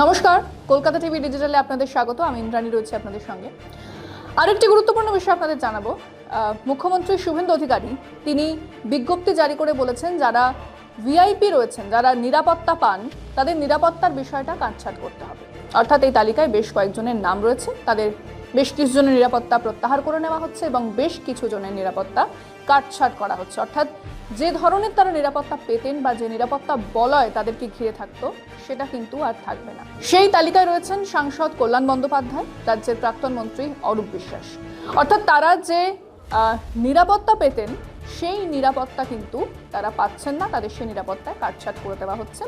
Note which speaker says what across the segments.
Speaker 1: নমস্কার, কলকাতা টিভি ডিজিটালে আপনাদের স্বাগত। আমি ইন্দ্রাণী রয়েছে আপনাদের সঙ্গে। আরেকটি গুরুত্বপূর্ণ বিষয় আপনাদের জানাবো। মুখ্যমন্ত্রী শুভেন্দু অধিকারী তিনি বিজ্ঞপ্তি জারি করে বলেছেন, যারা ভিআইপি রয়েছেন, যারা নিরাপত্তা পান, তাদের নিরাপত্তার বিষয়টা কাটছাঁট করতে হবে। অর্থাৎ এই তালিকায় বেশ কয়েকজনের নাম রয়েছে, তাদের বেশ কিছু জনের নিরাপত্তা প্রত্যাহার করে নেওয়া হচ্ছে এবং বেশ কিছু জনের নিরাপত্তা কাটছাঁট করা হচ্ছে। অর্থাৎ যে ধরনের তারা নিরাপত্তা পেতেন বা যে নিরাপত্তা বলয় তাদেরকে ঘিরে থাকতো, সেটা কিন্তু আর থাকবে না। সেই তালিকায় রয়েছেন সাংসদ কল্যাণ বন্দ্যোপাধ্যায়, রাজ্যের প্রাক্তন মন্ত্রী অরূপ বিশ্বাস। অর্থাৎ তারা যে নিরাপত্তা পেতেন, সেই নিরাপত্তা কিন্তু তারা পাচ্ছেন না, তাদের সেই নিরাপত্তায় কাটছাঁট করে দেওয়া হচ্ছে।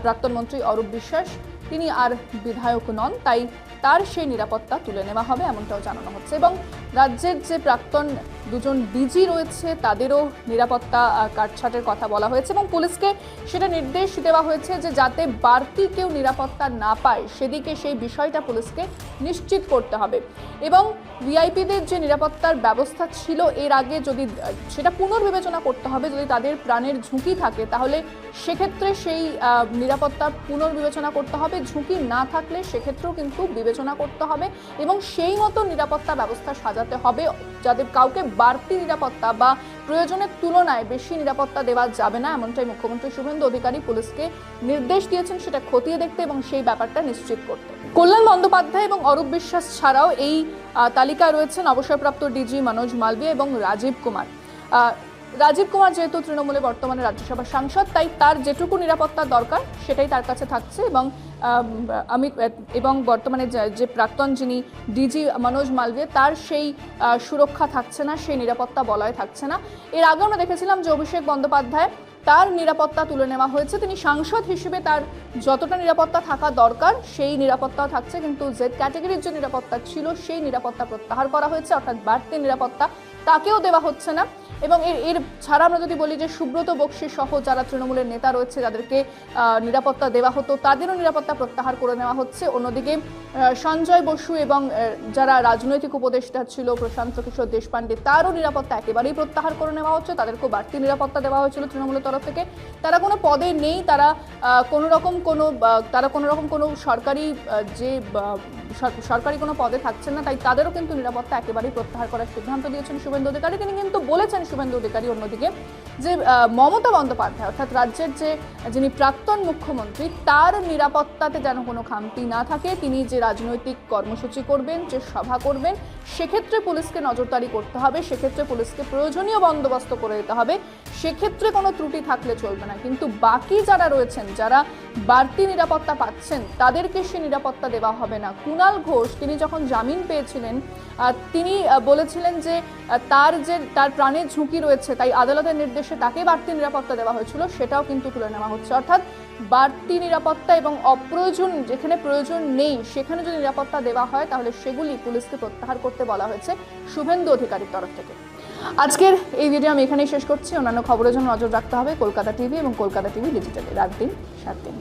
Speaker 1: প্রাক্তন মন্ত্রী অরূপ বিশ্বাস তিনি আর বিধায়ক নন, তাই তার সেই নিরাপত্তা তুলে নেওয়া হবে এমনটাও জানানো হচ্ছে। এবং রাজ্যের যে প্রাক্তন দুজন ডিজি রয়েছে, তাদেরও নিরাপত্তা কাটছাঁটের কথা বলা হয়েছে এবং পুলিশকে সেটা নির্দেশ দেওয়া হয়েছে যে যাতে বাড়তি কেউ নিরাপত্তা না পায়, সেদিকে সেই বিষয়টা পুলিশকে নিশ্চিত করতে হবে। এবং ভিআইপিদের যে নিরাপত্তার ব্যবস্থা ছিল এর আগে, যদি সেটা পুনর্বিবেচনা করতে হবে। যদি তাদের প্রাণের ঝুঁকি থাকে, তাহলে সেক্ষেত্রে সেই নিরাপত্তা পুনর্বিবেচনা করতে হবে। ঝুঁকি না থাকলে সেক্ষেত্রেও কিন্তু বিবেচনা করতে হবে এবং সেই মতো নিরাপত্তা ব্যবস্থা সাজাতে হবে, যাদের কাউকে বাড়তি নিরাপত্তা বা প্রয়োজনের তুলনায় বেশি নিরাপত্তা দেওয়া যাবে না, এমনটাই মুখ্যমন্ত্রী শুভেন্দু অধিকারী পুলিশকে নির্দেশ দিয়েছেন, সেটা খতিয়ে দেখতে এবং সেই ব্যাপারটা নিশ্চিত করতে। কল্যাণ বন্দ্যোপাধ্যায় এবং অরূপ বিশ্বাস ছাড়াও এই তালিকায় রয়েছেন অবসরপ্রাপ্ত ডিজি মনোজ মালভিয়া এবং রাজীব কুমার। রাজীব কুমার যেহেতু তৃণমূলে বর্তমানে রাজ্যসভার সাংসদ, তাই তার যেটুকু নিরাপত্তার দরকার সেটাই তার কাছে থাকছে এবং বর্তমানে যে প্রাক্তন যিনি ডিজি মনোজ মালভিয়া, তার সেই সুরক্ষা থাকছে না, সেই নিরাপত্তা বলয় থাকছে না। এর আগে আমরা দেখেছিলাম যে অভিষেক বন্দ্যোপাধ্যায়, তার নিরাপত্তা তুলে নেওয়া হয়েছে। তিনি সাংসদ হিসেবে তার যতটা নিরাপত্তা থাকা দরকার সেই নিরাপত্তাও থাকছে, কিন্তু জেড ক্যাটাগরির যে নিরাপত্তা ছিল সেই নিরাপত্তা প্রত্যাহার করা হয়েছে, অর্থাৎ বাড়তি নিরাপত্তা তাকেও দেওয়া হচ্ছে না। এবং এর ছাড়া আমরা যদি বলি যে সুব্রত বক্সি সহ যারা তৃণমূলের নেতা রয়েছে, যাদেরকে নিরাপত্তা দেওয়া হতো, তাদেরও নিরাপত্তা প্রত্যাহার করে নেওয়া হচ্ছে। অন্যদিকে সঞ্জয় বসু এবং যারা রাজনৈতিক উপদেষ্টা ছিল প্রশান্ত কিশোর দেশপাণ্ডে, তারও নিরাপত্তা একেবারেই প্রত্যাহার করে নেওয়া হচ্ছে। তাদেরকেও বাড়তি নিরাপত্তা দেওয়া হয়েছিল তৃণমূলের তরফ থেকে। তারা কোনো পদে নেই, তারা কোনো রকম কোনো সরকারি কোনো পদে থাকছেন না, তাই তাদেরও কিন্তু নিরাপত্তা একেবারেই প্রত্যাহার করার সিদ্ধান্ত দিয়েছেন শুভেন্দু অধিকারী। তিনি কিন্তু বলেছেন শুভেন্দু অধিকারী অন্যদিকে যে মমতা বন্দ্যোপাধ্যায়, অর্থাৎ রাজ্যের যিনি প্রাক্তন মুখ্যমন্ত্রী, তার নিরাপত্তাতে যেন কোনো খামতি না থাকে। তিনি যে রাজনৈতিক কর্মসূচি করবেন, যে সভা করবেন, সেক্ষেত্রে পুলিশকে নজরদারি করতে হবে, সেক্ষেত্রে পুলিশকে প্রয়োজনীয় বন্দোবস্ত করে দিতে হবে, সেক্ষেত্রে কোনো ত্রুটি থাকলে চলবে না। কিন্তু বাকি যারা রয়েছেন, যারা বাড়তি নিরাপত্তা পাচ্ছেন, তাদেরকে সে নিরাপত্তা দেওয়া হবে না। কুণাল ঘোষ তিনি যখন জামিন পেয়েছিলেন, তিনি বলেছিলেন যে তার প্রাণের ঝুঁকি রয়েছে, তাই আদালতের নির্দেশে তাকে বাড়তি নিরাপত্তা দেওয়া হয়েছিল, সেটাও কিন্তু তুলে নেওয়া হচ্ছে। অর্থাৎ বাড়তি নিরাপত্তা এবং অপ্রয়োজন, যেখানে প্রয়োজন নেই সেখানে যদি নিরাপত্তা দেওয়া হয়, তাহলে সেগুলি পুলিশকে প্রত্যাহার করতে বলা হয়েছে শুভেন্দু অধিকারীর তরফ থেকে। আজকের এই ভিডিও আমি এখানেই শেষ করছি। অন্যান্য খবরের জন্য নজর রাখতে হবে কলকাতা টিভি এবং কলকাতা টিভি ডিজিটালে। রাত দিন 7 দিন।